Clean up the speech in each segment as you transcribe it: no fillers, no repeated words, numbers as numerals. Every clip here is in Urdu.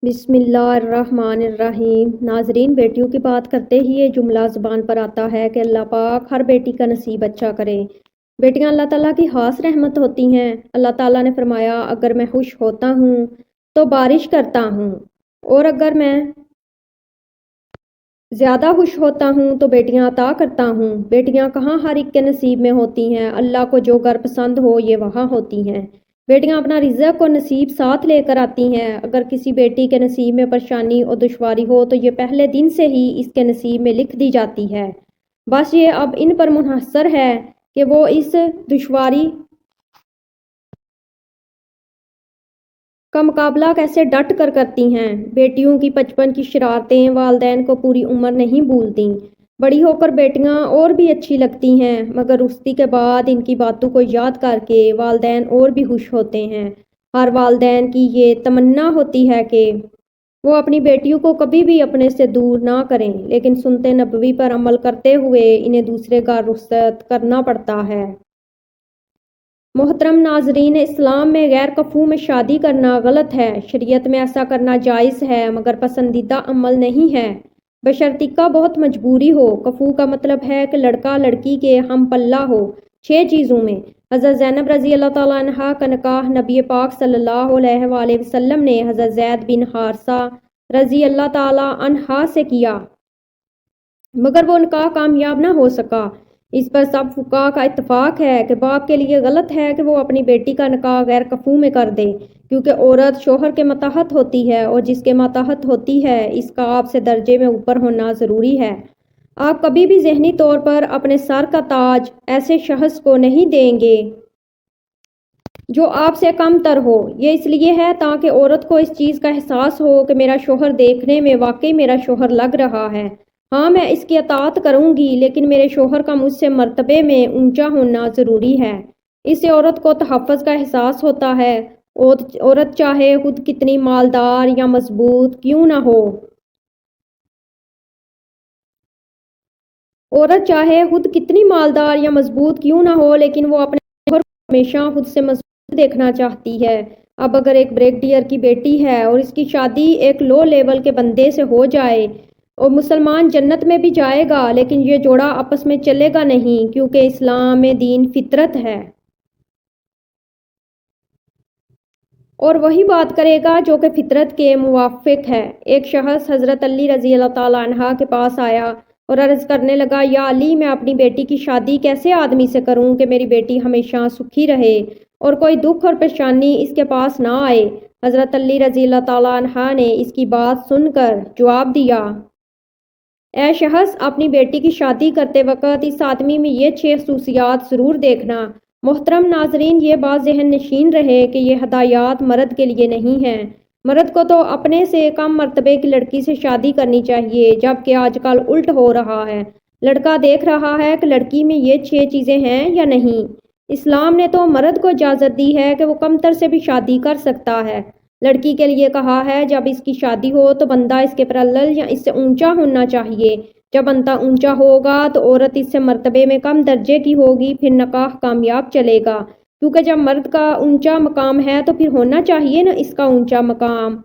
بسم اللہ الرحمن الرحیم۔ ناظرین، بیٹیوں کی بات کرتے ہی یہ جملہ زبان پر آتا ہے کہ اللہ پاک ہر بیٹی کا نصیب اچھا کرے۔ بیٹیاں اللہ تعالیٰ کی خاص رحمت ہوتی ہیں۔ اللہ تعالیٰ نے فرمایا، اگر میں خوش ہوتا ہوں تو بارش کرتا ہوں، اور اگر میں زیادہ خوش ہوتا ہوں تو بیٹیاں عطا کرتا ہوں۔ بیٹیاں کہاں ہر ایک کے نصیب میں ہوتی ہیں، اللہ کو جو گھر پسند ہو یہ وہاں ہوتی ہیں۔ بیٹیاں اپنا رزق اور نصیب ساتھ لے کر آتی ہیں۔ اگر کسی بیٹی کے نصیب میں پریشانی اور دشواری ہو تو یہ پہلے دن سے ہی اس کے نصیب میں لکھ دی جاتی ہے۔ بس یہ اب ان پر منحصر ہے کہ وہ اس دشواری کا مقابلہ کیسے ڈٹ کر کرتی ہیں۔ بیٹیوں کی بچپن کی شرارتیں والدین کو پوری عمر نہیں بھولتیں۔ بڑی ہو کر بیٹیاں اور بھی اچھی لگتی ہیں، مگر رخصتی کے بعد ان کی باتوں کو یاد کر کے والدین اور بھی خوش ہوتے ہیں۔ ہر والدین کی یہ تمنا ہوتی ہے کہ وہ اپنی بیٹیوں کو کبھی بھی اپنے سے دور نہ کریں، لیکن سنت نبوی پر عمل کرتے ہوئے انہیں دوسرے گھر رخصت کرنا پڑتا ہے۔ محترم ناظرین، اسلام میں غیر کفو میں شادی کرنا غلط ہے۔ شریعت میں ایسا کرنا جائز ہے، مگر پسندیدہ عمل نہیں ہے، بشرطیکہ بہت مجبوری ہو۔ کفو کا مطلب ہے کہ لڑکا لڑکی کے ہم پلہ ہو 6 چیزوں میں۔ حضرت زینب رضی اللہ تعالیٰ عنہا کا نکاح نبی پاک صلی اللہ علیہ وآلہ وسلم نے حضرت زید بن حارثہ رضی اللہ تعالیٰ عنہ سے کیا، مگر وہ نکاح کامیاب نہ ہو سکا۔ اس پر سب فقہا کا اتفاق ہے کہ باپ کے لیے غلط ہے کہ وہ اپنی بیٹی کا نکاح غیر کفو میں کر دے، کیونکہ عورت شوہر کے ماتحت ہوتی ہے، اور جس کے ماتحت ہوتی ہے اس کا آپ سے درجے میں اوپر ہونا ضروری ہے۔ آپ کبھی بھی ذہنی طور پر اپنے سر کا تاج ایسے شخص کو نہیں دیں گے جو آپ سے کم تر ہو۔ یہ اس لیے ہے تاکہ عورت کو اس چیز کا احساس ہو کہ میرا شوہر دیکھنے میں واقعی میرا شوہر لگ رہا ہے۔ ہاں، میں اس کی اطاعت کروں گی، لیکن میرے شوہر کا مجھ سے مرتبے میں اونچا ہونا ضروری ہے۔ اس سے عورت کو تحفظ کا احساس ہوتا ہے۔ عورت چاہے خود کتنی مالدار یا مضبوط کیوں نہ ہو، لیکن وہ اپنے شوہر کو ہمیشہ خود سے مضبوط دیکھنا چاہتی ہے۔ اب اگر ایک بریگیڈیئر کی بیٹی ہے اور اس کی شادی ایک لو لیول کے بندے سے ہو جائے، اور مسلمان جنت میں بھی جائے گا، لیکن یہ جوڑا آپس میں چلے گا نہیں، کیونکہ اسلام میں دین فطرت ہے اور وہی بات کرے گا جو کہ فطرت کے موافق ہے۔ ایک شخص حضرت علی رضی اللہ تعالیٰ عنہ کے پاس آیا اور عرض کرنے لگا، یا علی، میں اپنی بیٹی کی شادی کیسے آدمی سے کروں کہ میری بیٹی ہمیشہ سکھی رہے اور کوئی دکھ اور پریشانی اس کے پاس نہ آئے؟ حضرت علی رضی اللہ تعالیٰ عنہ نے اس کی بات سن کر جواب دیا، اے شخص، اپنی بیٹی کی شادی کرتے وقت اس آدمی میں یہ 6 خصوصیات ضرور دیکھنا۔ محترم ناظرین، یہ بات ذہن نشین رہے کہ یہ ہدایات مرد کے لیے نہیں ہیں۔ مرد کو تو اپنے سے کم مرتبے کی لڑکی سے شادی کرنی چاہیے، جبکہ آج کل الٹ ہو رہا ہے۔ لڑکا دیکھ رہا ہے کہ لڑکی میں یہ 6 چیزیں ہیں یا نہیں۔ اسلام نے تو مرد کو اجازت دی ہے کہ وہ کمتر سے بھی شادی کر سکتا ہے۔ لڑکی کے لیے کہا ہے، جب اس کی شادی ہو تو بندہ اس کے پیرالل یا اس سے اونچا ہونا چاہیے۔ جب بندہ اونچا ہوگا تو عورت اس سے مرتبے میں کم درجے کی ہوگی، پھر نکاح کامیاب چلے گا، کیونکہ جب مرد کا اونچا مقام ہے تو پھر ہونا چاہیے نا اس کا اونچا مقام۔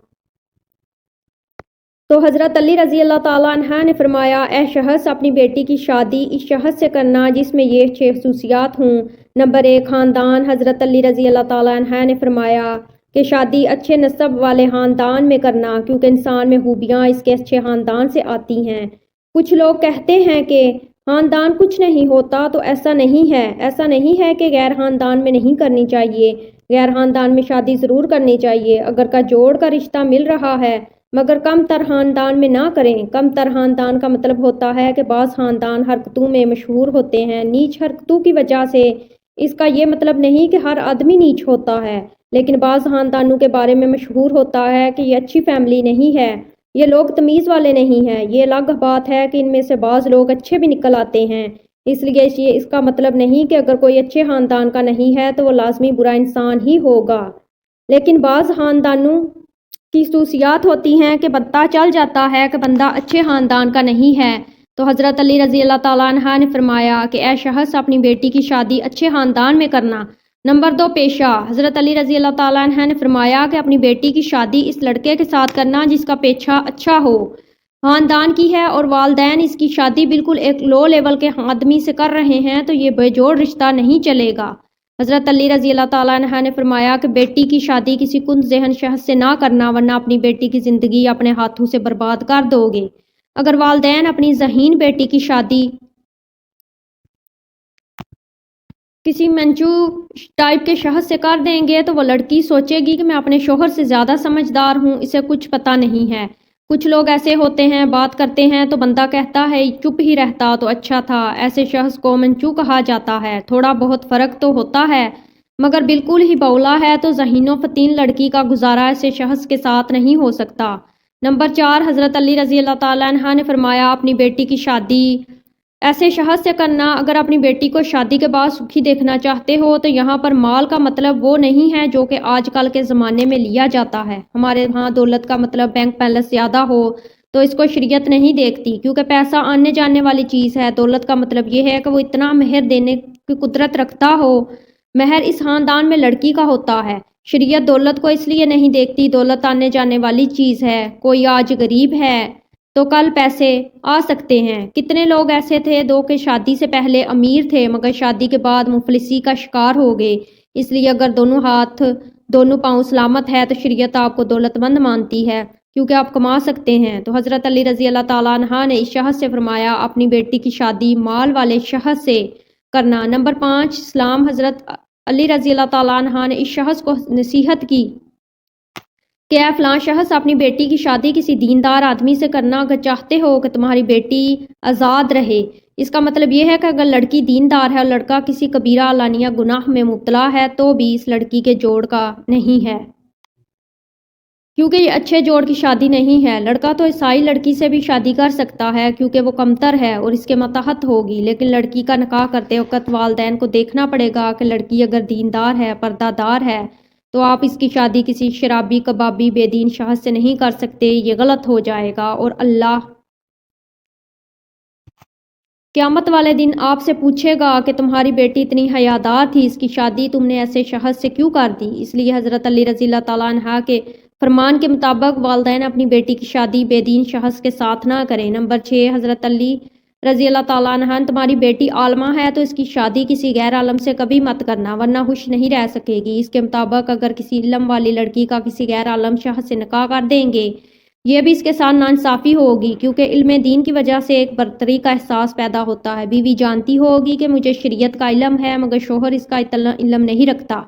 تو حضرت علی رضی اللہ تعالیٰ عنہ نے فرمایا، اے شخص، اپنی بیٹی کی شادی اس شخص سے کرنا جس میں یہ 6 خصوصیات ہوں۔ نمبر 1، خاندان۔ حضرت علی رضی اللہ تعالیٰ عنہ نے فرمایا کہ شادی اچھے نسب والے خاندان میں کرنا، کیونکہ انسان میں خوبیاں اس کے اچھے خاندان سے آتی ہیں۔ کچھ لوگ کہتے ہیں کہ خاندان کچھ نہیں ہوتا، تو ایسا نہیں ہے۔ ایسا نہیں ہے کہ غیر خاندان میں نہیں کرنی چاہیے، غیر خاندان میں شادی ضرور کرنی چاہیے اگر کا جوڑ کا رشتہ مل رہا ہے، مگر کم تر خاندان میں نہ کریں۔ کم تر خاندان کا مطلب ہوتا ہے کہ بعض خاندان حرکتوں میں مشہور ہوتے ہیں، نیچ حرکتوں کی وجہ سے۔ اس کا یہ مطلب نہیں کہ ہر آدمی نیچ ہوتا ہے، لیکن بعض خاندانوں کے بارے میں مشہور ہوتا ہے کہ یہ اچھی فیملی نہیں ہے، یہ لوگ تمیز والے نہیں ہیں۔ یہ الگ بات ہے کہ ان میں سے بعض لوگ اچھے بھی نکل آتے ہیں۔ اس لیے اس کا مطلب نہیں کہ اگر کوئی اچھے خاندان کا نہیں ہے تو وہ لازمی برا انسان ہی ہوگا، لیکن بعض خاندانوں کی خصوصیات ہوتی ہیں کہ پتہ چل جاتا ہے کہ بندہ اچھے خاندان کا نہیں ہے۔ تو حضرت علی رضی اللہ تعالیٰ عنہ نے فرمایا کہ اے شخص، اپنی بیٹی کی شادی اچھے خاندان میں کرنا۔ نمبر 2 پیشہ۔ حضرت علی رضی اللہ تعالیٰ عنہ نے فرمایا کہ اپنی بیٹی کی شادی اس لڑکے کے ساتھ کرنا جس کا پیشہ اچھا ہو، خاندان کی ہے، اور والدین اس کی شادی بالکل ایک لو لیول کے آدمی سے کر رہے ہیں تو یہ بے جوڑ رشتہ نہیں چلے گا۔ حضرت علی رضی اللہ تعالیٰ عنہ نے فرمایا کہ بیٹی کی شادی کسی کند ذہن شخص سے نہ کرنا ورنہ اپنی بیٹی کی زندگی اپنے ہاتھوں سے برباد کر دو گے۔ اگر والدین اپنی ذہین بیٹی کی شادی کسی منچو ٹائپ کے شخص سے کر دیں گے تو وہ لڑکی سوچے گی کہ میں اپنے شوہر سے زیادہ سمجھدار ہوں، اسے کچھ پتہ نہیں ہے۔ کچھ لوگ ایسے ہوتے ہیں، بات کرتے ہیں تو بندہ کہتا ہے چپ ہی رہتا تو اچھا تھا، ایسے شخص کو منچو کہا جاتا ہے۔ تھوڑا بہت فرق تو ہوتا ہے مگر بالکل ہی بولا ہے تو ذہین و فطین لڑکی کا گزارا ایسے شخص کے ساتھ نہیں ہو سکتا۔ نمبر 4 حضرت علی رضی اللہ تعالیٰ عنہ نے فرمایا اپنی بیٹی کی شادی ایسے شخص سے کرنا۔ اگر اپنی بیٹی کو شادی کے بعد سکھی دیکھنا چاہتے ہو تو یہاں پر مال کا مطلب وہ نہیں ہے جو کہ آج کل کے زمانے میں لیا جاتا ہے۔ ہمارے ہاں دولت کا مطلب بینک بیلنس زیادہ ہو تو اس کو شریعت نہیں دیکھتی، کیونکہ پیسہ آنے جانے والی چیز ہے۔ دولت کا مطلب یہ ہے کہ وہ اتنا مہر دینے کی قدرت رکھتا ہو۔ مہر اس خاندان میں لڑکی کا ہوتا ہے۔ شریعت دولت کو اس لیے نہیں دیکھتی، دولت آنے جانے والی چیز ہے۔ کوئی آج غریب ہے تو کل پیسے آ سکتے ہیں۔ کتنے لوگ ایسے تھے جو کہ شادی سے پہلے امیر تھے مگر شادی کے بعد مفلسی کا شکار ہو گئے۔ اس لیے اگر دونوں ہاتھ دونوں پاؤں سلامت ہے تو شریعت آپ کو دولت مند مانتی ہے کیونکہ آپ کما سکتے ہیں۔ تو حضرت علی رضی اللہ تعالیٰ عنہ نے اس شخص سے فرمایا اپنی بیٹی کی شادی مال والے شخص سے کرنا۔ نمبر 5 اسلام۔ حضرت علی رضی اللہ تعالیٰ عنہ نے اس شخص کو نصیحت کی کہ اے فلاں شخص اپنی بیٹی کی شادی کسی دیندار آدمی سے کرنا اگر چاہتے ہو کہ تمہاری بیٹی آزاد رہے۔ اس کا مطلب یہ ہے کہ اگر لڑکی دیندار ہے اور لڑکا کسی کبیرہ علانیہ گناہ میں مبتلا ہے تو بھی اس لڑکی کے جوڑ کا نہیں ہے، کیونکہ یہ اچھے جوڑ کی شادی نہیں ہے۔ لڑکا تو عیسائی لڑکی سے بھی شادی کر سکتا ہے کیونکہ وہ کمتر ہے اور اس کے ماتحت ہوگی، لیکن لڑکی کا نکاح کرتے وقت والدین کو دیکھنا پڑے گا کہ لڑکی اگر دیندار ہے، پردہ دار ہے تو آپ اس کی شادی کسی شرابی کبابی بے دین شخص سے نہیں کر سکتے، یہ غلط ہو جائے گا اور اللہ قیامت والے دن آپ سے پوچھے گا کہ تمہاری بیٹی اتنی حیادار تھی، اس کی شادی تم نے ایسے شخص سے کیوں کر دی؟ اس لیے حضرت علی رضی اللہ تعالیٰ عنہ کے فرمان کے مطابق والدین اپنی بیٹی کی شادی بے دین شخص کے ساتھ نہ کریں۔ نمبر 6 حضرت علی رضی اللہ تعالیٰ عنہ تمہاری بیٹی عالمہ ہے تو اس کی شادی کسی غیر عالم سے کبھی مت کرنا ورنہ خوش نہیں رہ سکے گی۔ اس کے مطابق اگر کسی علم والی لڑکی کا کسی غیر عالم شخص سے نکاح کر دیں گے یہ بھی اس کے ساتھ ناانصافی ہوگی، کیونکہ علم دین کی وجہ سے ایک برتری کا احساس پیدا ہوتا ہے۔ بیوی جانتی ہوگی کہ مجھے شریعت کا علم ہے مگر شوہر اس کا علم نہیں رکھتا،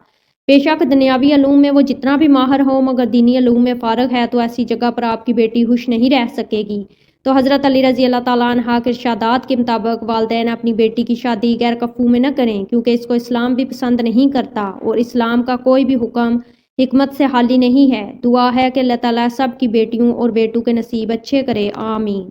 بے شک دنیاوی علوم میں وہ جتنا بھی ماہر ہو مگر دینی علوم میں فارغ ہے تو ایسی جگہ پر آپ کی بیٹی خوش نہیں رہ سکے گی۔ تو حضرت علی رضی اللہ تعالیٰ عنہ کے ارشادات کے مطابق والدین اپنی بیٹی کی شادی غیر کفو میں نہ کریں کیونکہ اس کو اسلام بھی پسند نہیں کرتا اور اسلام کا کوئی بھی حکم حکمت سے خالی نہیں ہے۔ دعا ہے کہ اللہ تعالیٰ سب کی بیٹیوں اور بیٹوں کے نصیب اچھے کرے، آمین۔